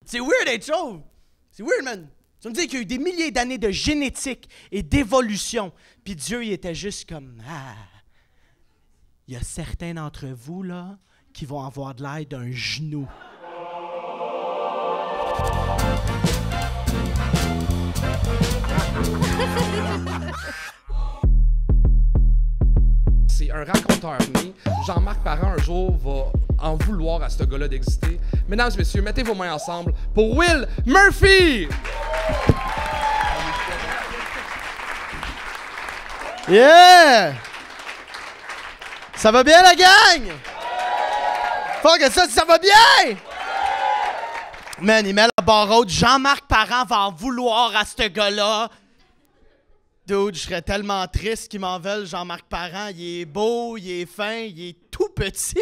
C'est weird d'être chauve. C'est weird, man. Tu me dis qu'il y a eu des milliers d'années de génétique et d'évolution. Puis Dieu, il était juste comme... Ah, il y a certains d'entre vous, là, qui vont avoir de l'air d'un genou. C'est un raconteur né. Jean-Marc Parent, un jour, va en vouloir à ce gars-là d'exister. Mesdames et messieurs, mettez vos mains ensemble pour Will Murphy! Yeah! Ça va bien, la gang? Faut que ça va bien? Man, il met la barre haute. Jean-Marc Parent va en vouloir à ce gars-là. Dude, je serais tellement triste qu'ils m'en veulent, Jean-Marc Parent. Il est beau, il est fin, il est tout petit,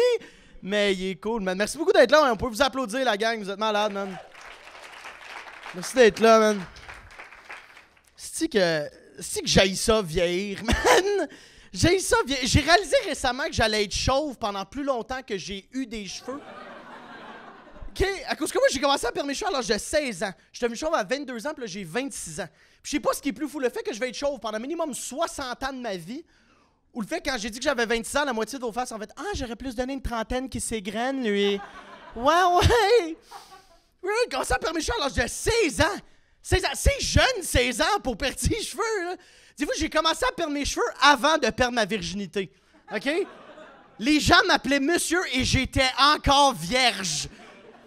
mais il est cool, man. Merci beaucoup d'être là. On peut vous applaudir, la gang. Vous êtes malades, man. Merci d'être là, man. C'est-tu que j'haïs ça vieillir, man? J'haïs ça vieillir. J'ai réalisé récemment que j'allais être chauve pendant plus longtemps que j'ai eu des cheveux. OK? À cause que moi, j'ai commencé à perdre mes cheveux à l'âge de 16 ans. Je suis devenu chauve à 22 ans, puis là, j'ai 26 ans. Puis je sais pas ce qui est plus fou, le fait que je vais être chauve pendant minimum 60 ans de ma vie, ou le fait que quand j'ai dit que j'avais 26 ans, la moitié de vos faces en fait « Ah, j'aurais plus donné une trentaine qui s'égrène, lui. » Ouais! Oui, j'ai commencé à perdre mes cheveux à l'âge de 16 ans. 16 ans. C'est jeune, 16 ans, pour perdre ses cheveux, là. Dis-vous, j'ai commencé à perdre mes cheveux avant de perdre ma virginité. OK? Les gens m'appelaient monsieur et j'étais encore vierge.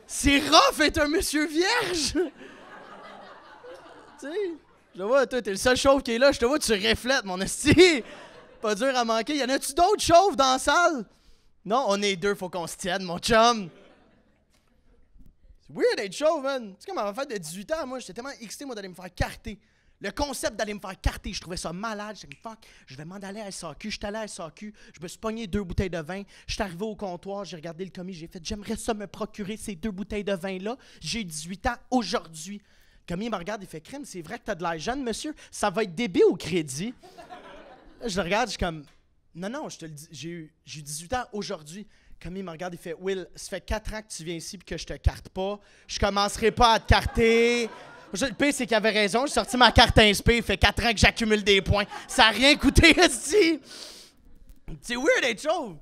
C'est rough être un monsieur vierge! Tu sais, je te vois, toi, t'es le seul chauve qui est là, je te vois, tu reflètes, mon esti! Pas dur à manquer. Y en a-tu d'autres chauves dans la salle? Non, on est deux, faut qu'on se tienne, mon chum! C'est weird d'être chauve, man! Tu sais, comme à ma fête de 18 ans, moi, j'étais tellement excité, moi, d'aller me faire carter. Le concept d'aller me faire carter, je trouvais ça malade. J'étais comme, fuck, je vais m'en aller à SAQ. Je suis allé à SAQ, je me suis pogné 2 bouteilles de vin. Je suis arrivé au comptoir, j'ai regardé le commis, j'ai fait, j'aimerais ça me procurer ces 2 bouteilles de vin-là. J'ai 18 ans aujourd'hui. Le commis me regarde, il fait, crème, c'est vrai que t'as de l'air jeune, monsieur. Ça va être débit au crédit. Là, je le regarde, je suis comme, non, je te le dis, j'ai eu 18 ans aujourd'hui. Le commis me regarde, il fait, Will, ça fait 4 ans que tu viens ici et que je te carte pas. Je commencerai pas à te carter. Le pire, c'est qu'il avait raison. J'ai sorti ma carte Inspi. Il fait 4 ans que j'accumule des points. Ça n'a rien coûté, esti. C'est weird d'être chauve.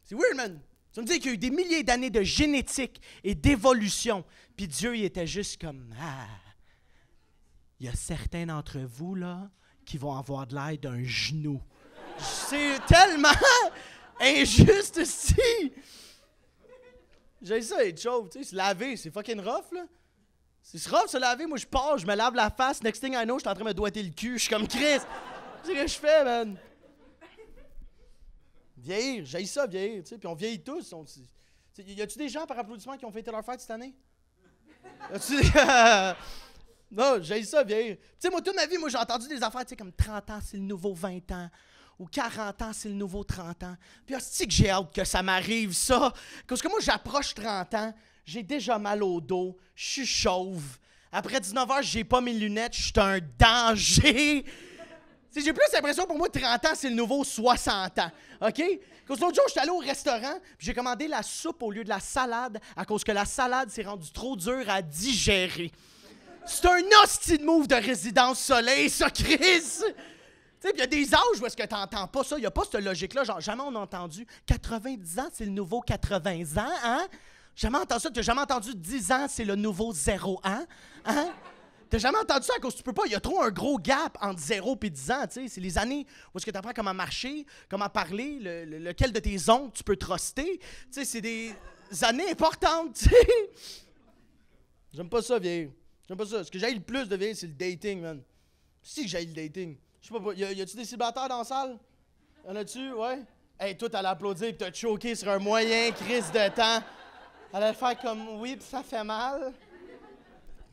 C'est weird, man. Tu me dis qu'il y a eu des milliers d'années de génétique et d'évolution. Puis Dieu, il était juste comme... Ah, il y a certains d'entre vous, là, qui vont avoir de l'air d'un genou. C'est tellement injuste, esti. J'ai ça être chauve, tu sais. Se laver, c'est fucking rough, là. C'est rough se laver, moi je pars, je me lave la face, next thing I know, je suis en train de me doigter le cul, je suis comme Chris. C'est ce que je fais, man. Vieillir, j'haïs ça vieillir, tu sais, puis on vieillit tous. Y a-tu des gens par applaudissement qui ont fêté leur fête cette année? Non, j'haïs ça vieillir. Tu sais, moi toute ma vie, moi j'ai entendu des affaires, tu sais, comme 30 ans c'est le nouveau 20 ans. Ou 40 ans, c'est le nouveau 30 ans. Puis c'est que j'ai hâte que ça m'arrive, ça. Parce que moi, j'approche 30 ans, j'ai déjà mal au dos, je suis chauve. Après 19 heures, j'ai pas mes lunettes, je suis un danger. J'ai plus l'impression, pour moi, 30 ans, c'est le nouveau 60 ans. OK? Parce que l'autre jour, j'étais allé au restaurant, puis j'ai commandé la soupe au lieu de la salade, à cause que la salade s'est rendue trop dure à digérer. C'est un hostie de move de résidence soleil, ça, Chris! Tu sais, il y a des âges où est-ce que t'entends pas ça. Il n'y a pas cette logique-là. Genre, jamais on a entendu 90 ans, c'est le nouveau 80 ans, hein? Jamais entendu ça. T'as jamais entendu 10 ans, c'est le nouveau 0 ans, hein? T'as jamais entendu ça à cause que tu peux pas. Il y a trop un gros gap entre 0 et 10 ans, tu sais. C'est les années où est-ce que t'apprends comment marcher, comment parler, lequel de tes ongles tu peux truster. Tu sais, c'est des années importantes, tu sais. J'aime pas ça, vieillir. J'aime pas ça. Ce que j'aille le plus de vieillir, c'est le dating, man. Si que j'aille le dating. Je sais pas, y a-tu des célibataires dans la salle? Y'en a-tu? Ouais? Hey, toi, t'allais applaudir pis t'as choqué sur un moyen crise de temps. Allait faire comme oui, pis ça fait mal.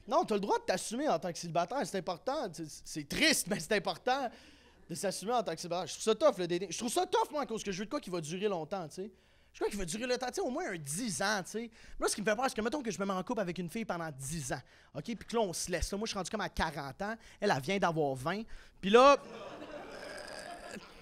Non, t'as le droit de t'assumer en tant que célibataire, c'est important. C'est triste, mais c'est important de s'assumer en tant que célibataire. Je trouve ça tough, le dating. Je trouve ça tough, moi, à cause que je veux de quoi qui va durer longtemps, tu sais. Je crois qu'il va durer le temps, tu sais, au moins un 10 ans, tu sais. Moi, ce qui me fait peur, c'est que, mettons que je me mets en couple avec une fille pendant 10 ans, OK? Puis que là, on se laisse. Là, moi, je suis rendu comme à 40 ans. Elle vient d'avoir 20. Puis là,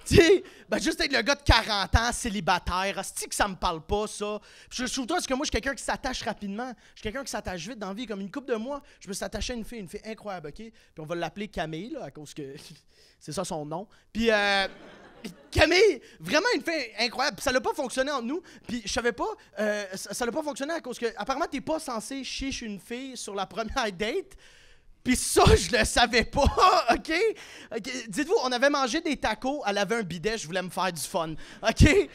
tu Tu sais, ben juste être le gars de 40 ans, célibataire, hostie que ça me parle pas, ça. Je trouve toi, parce que moi, je suis quelqu'un qui s'attache rapidement. Je suis quelqu'un qui s'attache vite dans la vie. Comme une couple de mois, je me suis attaché à une fille incroyable, OK? Puis on va l'appeler Camille, là, à cause que c'est ça son nom. Puis Camille, vraiment une fille incroyable. Puis ça n'a pas fonctionné entre nous. Puis je savais pas, ça n'a pas fonctionné à cause que, apparemment, t'es pas censé chier chez une fille sur la première date. Puis ça, je le savais pas, OK? Dites-vous, on avait mangé des tacos, elle avait un bidet, je voulais me faire du fun, OK?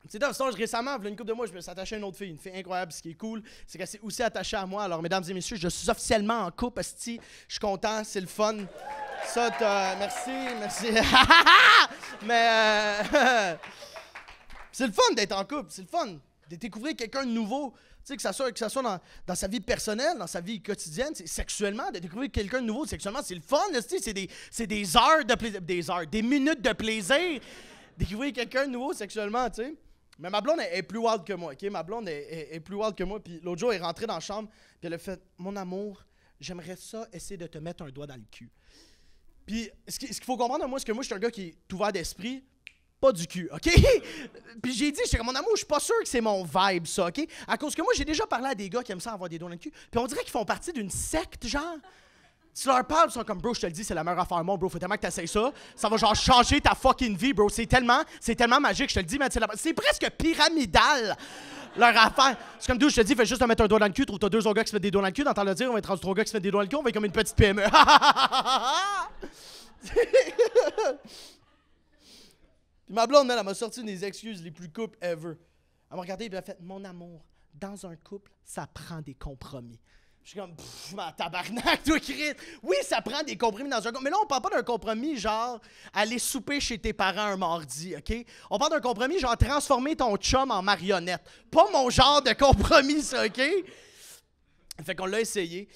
C'est dans le récemment, il y a une couple de mois, je me suis attaché à une autre fille, une fille incroyable. Ce qui est cool, c'est qu'elle s'est aussi attachée à moi. Alors, mesdames et messieurs, je suis officiellement en couple, asti. Je suis content, c'est le fun. Ça, merci. Mais c'est le fun d'être en couple, c'est le fun de découvrir quelqu'un de nouveau. Tu sais, que ça soit dans sa vie personnelle, dans sa vie quotidienne, sexuellement, de découvrir quelqu'un de nouveau sexuellement, c'est le fun, c'est des heures de plaisir, des minutes de plaisir, découvrir quelqu'un de nouveau sexuellement, tu sais. Mais ma blonde est plus wild que moi, OK? Ma blonde est plus wild que moi, puis l'autre jour, elle est rentrée dans la chambre, puis elle a fait « Mon amour, j'aimerais ça essayer de te mettre un doigt dans le cul. » Puis ce qu'il faut comprendre, moi, c'est que moi, je suis un gars qui est ouvert d'esprit, pas du cul, OK? Puis j'ai dit, j'étais comme, mon amour, je suis pas sûr que c'est mon vibe, ça, OK? À cause que moi, j'ai déjà parlé à des gars qui aiment ça avoir des doigts dans le cul. Puis on dirait qu'ils font partie d'une secte, genre. Tu leur parles, ils sont comme, bro, je te le dis, c'est la meilleure affaire au monde, bro. Faut tellement que t'essayes ça. Ça va genre changer ta fucking vie, bro. C'est tellement magique, je te le dis, mais c'est presque pyramidal, leur affaire. C'est comme, d'où je te dis, fais juste te mettre un doigt dans le cul, trouve-toi 2 autres gars qui se mettent des doigts dans le cul, t'entends le dire, on va être rendu 3 gars qui se mettent des doigts dans le cul, on va être comme une petite PME. Puis ma blonde, elle m'a sorti des excuses les plus couples ever. Elle m'a regardé et elle a fait « Mon amour, dans un couple, ça prend des compromis. » Je suis comme « Ma tabarnak, toi, Chris! » Oui, ça prend des compromis dans un couple. Mais là, on parle pas d'un compromis genre aller souper chez tes parents un mardi, OK? On parle d'un compromis genre transformer ton chum en marionnette. Pas mon genre de compromis, ça, OK? Fait qu'on l'a essayé.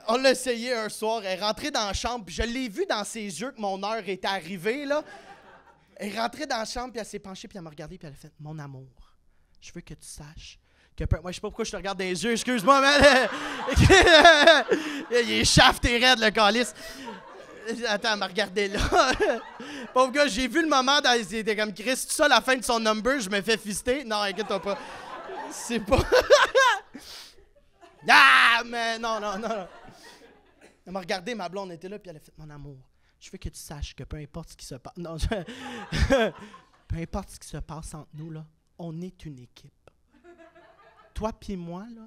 On l'a essayé un soir. Elle est rentrée dans la chambre, puis je l'ai vu dans ses yeux que mon heure était arrivée, là. Elle est rentrée dans la chambre, puis elle s'est penchée, puis elle m'a regardé, puis elle a fait « Mon amour, je veux que tu saches que... » Moi, je sais pas pourquoi je te regarde dans les yeux, excuse-moi, mais... Il est shaft et raide, le calice. Attends, elle m'a regardé là. Pauvre gars, j'ai vu le moment dans les... C'était comme Chris, tout ça, la fin de son number, je me fais fister. Non, inquiète-toi pas. C'est pas... Ah, mais non. Elle m'a regardé, ma blonde était là, puis elle a fait « Mon amour, je veux que tu saches que peu importe ce qui se passe... » Non, peu importe ce qui se passe entre nous, là, on est une équipe. Toi puis moi, là,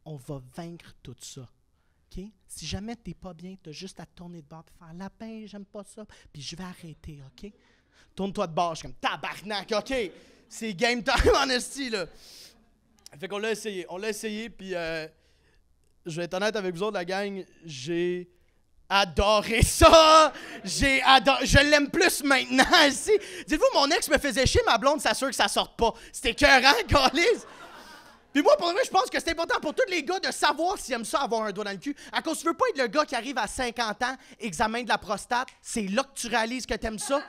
on va vaincre tout ça. OK? Si jamais t'es pas bien, t'as juste à te tourner de bord et faire « Lapin, j'aime pas ça. » Puis je vais arrêter, OK? Tourne-toi de bord, je suis comme « Tabarnak, OK? C'est game time en esti, là. » Fait qu'on l'a essayé. On l'a essayé, puis... je vais être honnête avec vous autres, la gang, j'ai adoré ça! Je l'aime plus maintenant, ici. Dites-vous, mon ex me faisait chier, ma blonde s'assure que ça sorte pas. C'était écœurant, câlisse! Puis moi, pour vrai, je pense que c'est important pour tous les gars de savoir s'ils aiment ça avoir un doigt dans le cul. À cause tu veux pas être le gars qui arrive à 50 ans, examen de la prostate, c'est là que tu réalises que t'aimes ça. Tu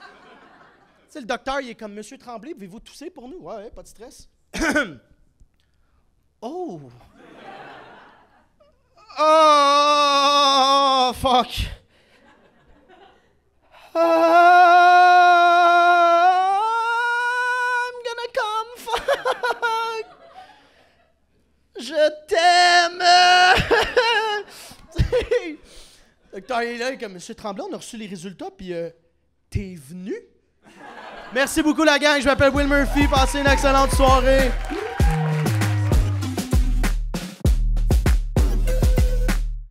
sais, le docteur, il est comme, Monsieur Tremblay, pouvez-vous tousser pour nous? Ouais, pas de stress. Oh! Oh, fuck. I'm gonna come, fuck. Je t'aime. Docteur est là, comme Monsieur Tremblay, on a reçu les résultats, puis t'es venu? Merci beaucoup, la gang. Je m'appelle Will Murphy. Passez une excellente soirée.